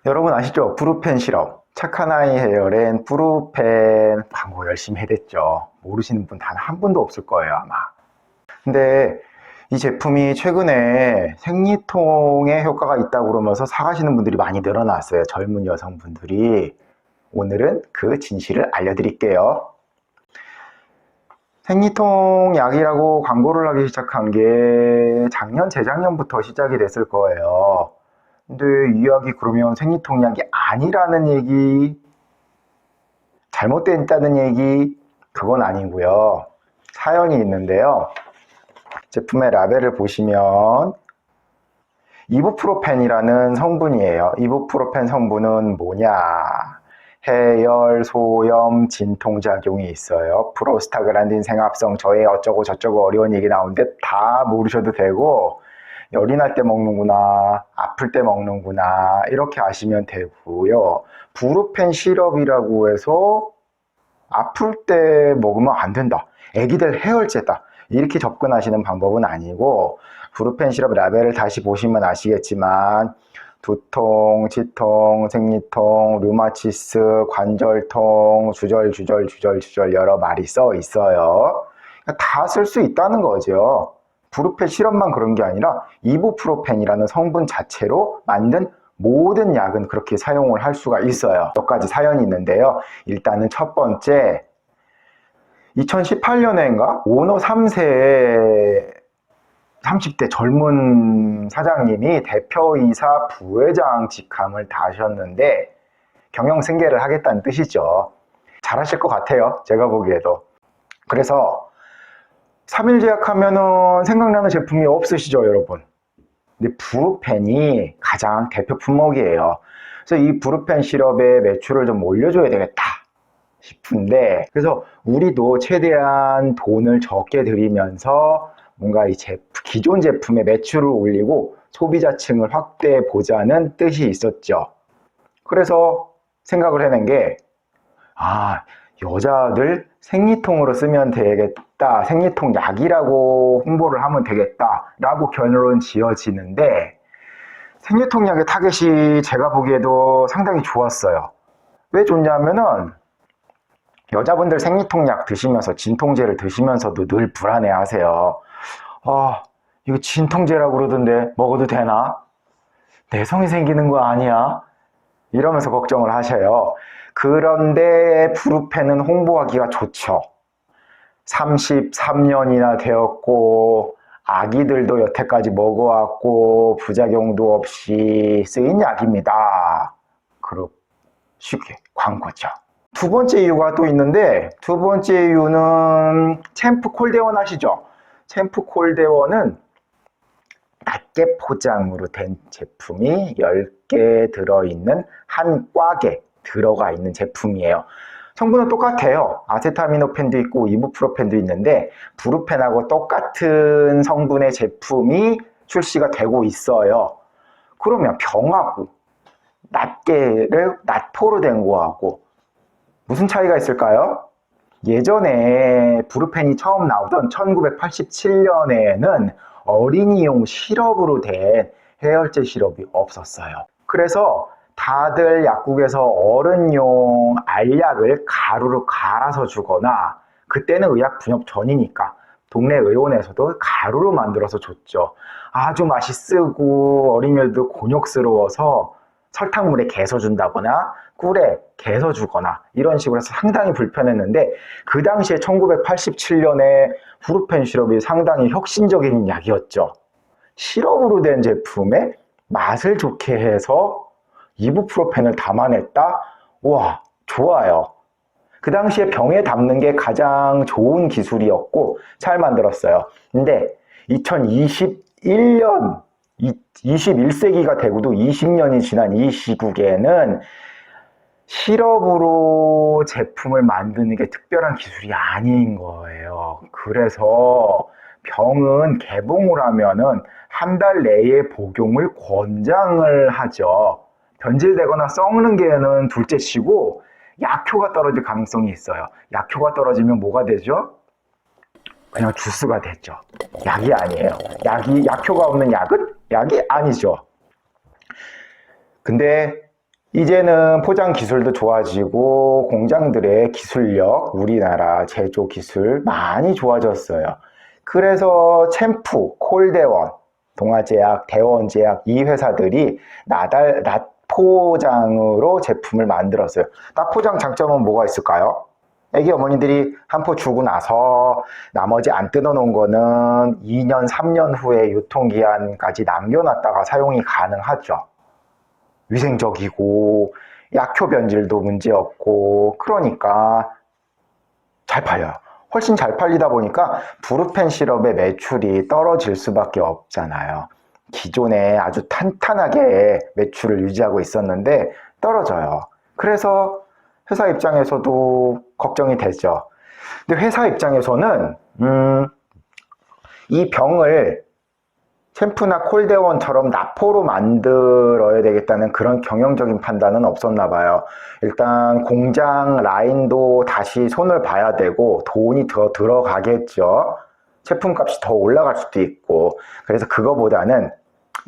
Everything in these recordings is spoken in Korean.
여러분 아시죠? 브루펜 시럽. 착한 아이 헤어렌 브루펜 광고 열심히 해댔죠. 모르시는 분 단 한 분도 없을 거예요, 아마. 근데 이 제품이 최근에 생리통에 효과가 있다고 그러면서 사가시는 분들이 많이 늘어났어요. 젊은 여성분들이. 오늘은 그 진실을 알려드릴게요. 생리통 약이라고 광고를 하기 시작한 게 작년, 재작년부터 시작이 됐을 거예요. 근데 이 약이 그러면 생리통 약이 아니라는 얘기, 잘못됐다는 얘기, 그건 아니고요. 사연이 있는데요. 제품의 라벨을 보시면 이부프로펜이라는 성분이에요. 이부프로펜 성분은 뭐냐? 해열, 소염, 진통작용이 있어요. 프로스타글란딘 생합성, 저의 어쩌고 저쩌고 어려운 얘기 나오는데 다 모르셔도 되고, 열이 날 때 먹는구나, 아플 때 먹는구나, 이렇게 아시면 되고요. 브루펜 시럽이라고 해서 아플 때 먹으면 안 된다. 애기들 해열제다. 이렇게 접근하시는 방법은 아니고, 브루펜 시럽 라벨을 다시 보시면 아시겠지만 두통, 치통, 생리통, 류마티스, 관절통, 주절 여러 말이 써 있어요. 다 쓸 수 있다는 거죠. 브루펜 시럽만 그런 게 아니라 이부프로펜이라는 성분 자체로 만든 모든 약은 그렇게 사용을 할 수가 있어요. 몇 가지 사연이 있는데요. 일단은 첫 번째, 2018년에인가 오너 3세 30대 젊은 사장님이 대표이사 부회장 직함을 다하셨는데 경영승계를 하겠다는 뜻이죠. 잘하실 것 같아요. 제가 보기에도. 그래서 3일 제약하면은 생각나는 제품이 없으시죠, 여러분? 근데 브루펜이 가장 대표 품목이에요. 그래서 이 브루펜 시럽의 매출을 좀 올려줘야 되겠다 싶은데, 그래서 우리도 최대한 돈을 적게 들이면서 뭔가 이 기존 제품의 매출을 올리고 소비자층을 확대해 보자는 뜻이 있었죠. 그래서 생각을 해낸 게, 여자들 생리통으로 쓰면 되겠다, 생리통 약이라고 홍보를 하면 되겠다라고 결론 지어지는데, 생리통 약의 타겟이 제가 보기에도 상당히 좋았어요. 왜 좋냐면은 여자분들 생리통 약 드시면서 진통제를 드시면서도 늘 불안해 하세요. 이거 진통제라고 그러던데 먹어도 되나? 내성이 생기는 거 아니야? 이러면서 걱정을 하셔요. 그런데 브루펜은 홍보하기가 좋죠. 33년이나 되었고 아기들도 여태까지 먹어왔고 부작용도 없이 쓰인 약입니다. 그렇게 쉽게 광고죠. 두 번째 이유가 또 있는데, 두 번째 이유는 챔프 콜데원 아시죠? 챔프 콜데원은 낱개 포장으로 된 제품이 10개 들어있는 한 꽉에 들어가 있는 제품이에요. 성분은 똑같아요. 아세타미노펜도 있고 이부프로펜도 있는데 브루펜하고 똑같은 성분의 제품이 출시가 되고 있어요. 그러면 병하고 낱개를 낱포로 된 거하고 무슨 차이가 있을까요? 예전에 브루펜이 처음 나오던 1987년에는 어린이용 시럽으로 된 해열제 시럽이 없었어요. 그래서 다들 약국에서 어른용 알약을 가루로 갈아서 주거나, 그때는 의약 분업 전이니까 동네 의원에서도 가루로 만들어서 줬죠. 아주 맛이 쓰고 어린이들도 곤욕스러워서 설탕물에 개서 준다거나 꿀에 개서 주거나 이런 식으로 해서 상당히 불편했는데, 그 당시에 1987년에 브루펜 시럽이 상당히 혁신적인 약이었죠. 시럽으로 된 제품에 맛을 좋게 해서 이부프로펜을 담아냈다? 와, 좋아요. 그 당시에 병에 담는 게 가장 좋은 기술이었고 잘 만들었어요. 근데 2021년 21세기가 되고도 20년이 지난 이 시국에는 시럽으로 제품을 만드는 게 특별한 기술이 아닌 거예요. 그래서 병은 개봉을 하면은 한 달 내에 복용을 권장을 하죠. 변질되거나 썩는 게는 둘째치고 약효가 떨어질 가능성이 있어요. 약효가 떨어지면 뭐가 되죠? 그냥 주스가 됐죠. 약이 아니에요. 약효가 없는 약은 약이 아니죠. 근데 이제는 포장 기술도 좋아지고 공장들의 기술력, 우리나라 제조 기술 많이 좋아졌어요. 그래서 챔프, 콜대원, 동아제약, 대원제약 이 회사들이 낫포장으로 제품을 만들었어요. 낫포장 장점은 뭐가 있을까요? 애기 어머니들이 한 포 주고 나서 나머지 안 뜯어놓은 거는 2년, 3년 후에 유통기한까지 남겨놨다가 사용이 가능하죠. 위생적이고 약효 변질도 문제없고 그러니까 잘 팔려요. 훨씬 잘 팔리다 보니까 브루펜 시럽의 매출이 떨어질 수밖에 없잖아요. 기존에 아주 탄탄하게 매출을 유지하고 있었는데 떨어져요. 그래서 회사 입장에서도 걱정이 되죠. 근데 회사 입장에서는 이 병을 챔프나 콜데원처럼 나포로 만들어야 되겠다는 그런 경영적인 판단은 없었나 봐요. 일단 공장 라인도 다시 손을 봐야 되고 돈이 더 들어가겠죠. 제품값이 더 올라갈 수도 있고. 그래서 그거보다는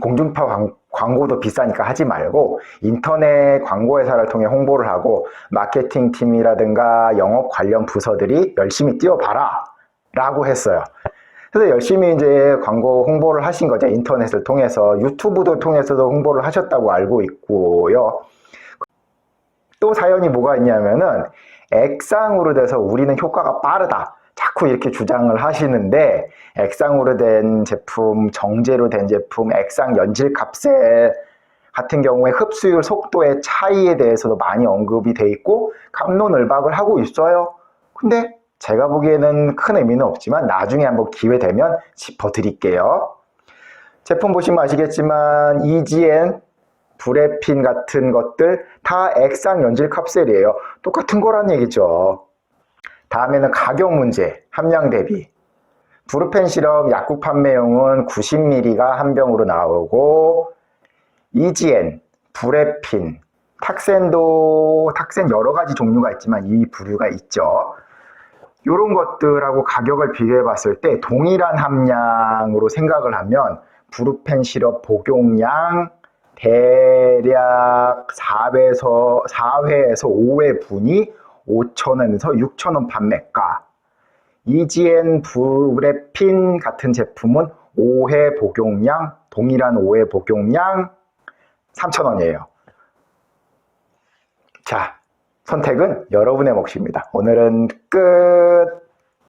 공중파 광고도 비싸니까 하지 말고 인터넷 광고 회사를 통해 홍보를 하고 마케팅 팀이라든가 영업 관련 부서들이 열심히 뛰어봐라 라고 했어요. 그래서 열심히 이제 광고 홍보를 하신 거죠. 인터넷을 통해서, 유튜브도 통해서도 홍보를 하셨다고 알고 있고요. 또 사연이 뭐가 있냐면은 액상으로 돼서 우리는 효과가 빠르다. 자꾸 이렇게 주장을 하시는데 액상으로 된 제품, 정제로 된 제품, 액상 연질 캅셀 같은 경우에 흡수율 속도의 차이에 대해서도 많이 언급이 돼 있고 갑론을박을 하고 있어요. 근데 제가 보기에는 큰 의미는 없지만 나중에 한번 기회 되면 짚어드릴게요. 제품 보시면 아시겠지만 EGN, 브레핀 같은 것들 다 액상 연질 캅셀이에요. 똑같은 거란 얘기죠. 다음에는 가격 문제, 함량 대비. 브루펜 시럽 약국 판매용은 90ml가 한 병으로 나오고 EGN, 브레핀, 탁센 여러 가지 종류가 있지만 이 부류가 있죠. 이런 것들하고 가격을 비교해 봤을 때 동일한 함량으로 생각을 하면 브루펜 시럽 복용량 대략 4회에서 5회 분이 5,000원에서 6,000원 판매가, EGN 브레핀 같은 제품은 5회 복용량, 동일한 5회 복용량 3,000원이에요. 자, 선택은 여러분의 몫입니다. 오늘은 끝!